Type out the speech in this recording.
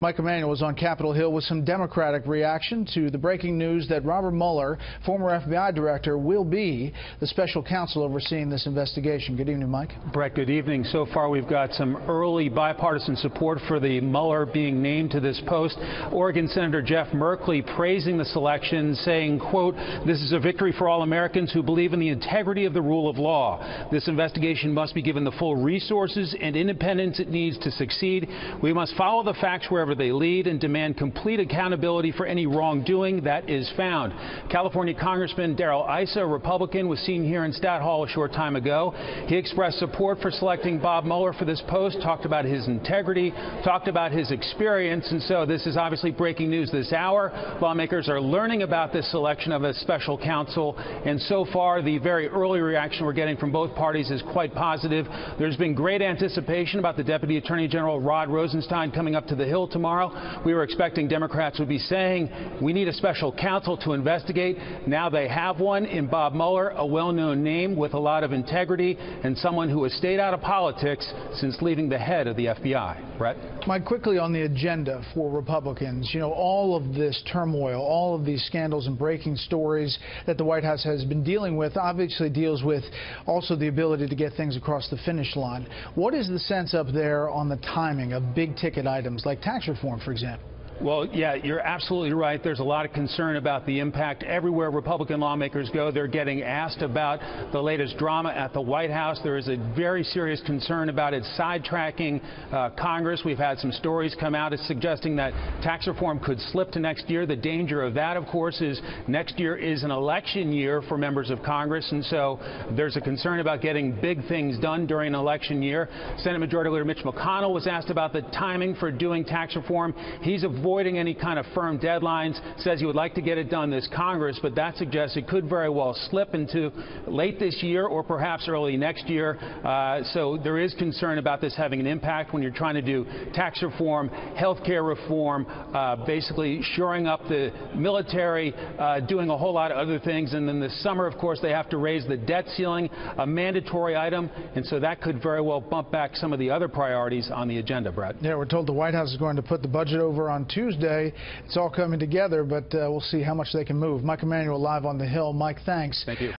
Mike Emmanuel was on Capitol Hill with some Democratic reaction to the breaking news that Robert Mueller, former FBI director, will be the special counsel overseeing this investigation. Good evening, Mike. Brett, good evening. So far, we've got some early bipartisan support for the Mueller being named to this post. Oregon Senator Jeff Merkley praising the selection, saying, quote, "This is a victory for all Americans who believe in the integrity of the rule of law. This investigation must be given the full resources and independence it needs to succeed. We must follow the facts wherever they lead and demand complete accountability for any wrongdoing that is found." California Congressman Darrell Issa, a Republican, was seen here in Stat Hall a short time ago. He expressed support for selecting Bob Mueller for this post, talked about his integrity, talked about his experience, and so this is obviously breaking news this hour. Lawmakers are learning about this selection of a special counsel, and so far the very early reaction we're getting from both parties is quite positive. There's been great anticipation about the Deputy Attorney General Rod Rosenstein coming up to the Hill tomorrow. We were expecting Democrats would be saying we need a special counsel to investigate. Now they have one in Bob Mueller, a well-known name with a lot of integrity and someone who has stayed out of politics since leaving the head of the FBI. Brett? Mike, quickly on the agenda for Republicans, you know, all of this turmoil, all of these scandals and breaking stories that the White House has been dealing with obviously deals with also the ability to get things across the finish line. What is the sense up there on the timing of big ticket items like tax reform, for example? Well, yeah, you're absolutely right. There's a lot of concern about the impact. Everywhere Republican lawmakers go, they're getting asked about the latest drama at the White House. There is a very serious concern about it sidetracking Congress. We've had some stories come out suggesting that tax reform could slip to next year. The danger of that, of course, is next year is an election year for members of Congress, and so there's a concern about getting big things done during an election year. Senate Majority Leader Mitch McConnell was asked about the timing for doing tax reform. He's avoiding any kind of firm deadlines, says he would like to get it done this Congress, but that suggests it could very well slip into late this year or perhaps early next year. So there is concern about this having an impact when you're trying to do tax reform, health care reform, basically shoring up the military, doing a whole lot of other things. And then this summer, of course, they have to raise the debt ceiling, a mandatory item, and so that could very well bump back some of the other priorities on the agenda, Brett. Yeah, we're told the White House is going to put the budget over on Tuesday. It's all coming together, but we'll see how much they can move. Mike Emmanuel live on the Hill. Mike, thanks. Thank you.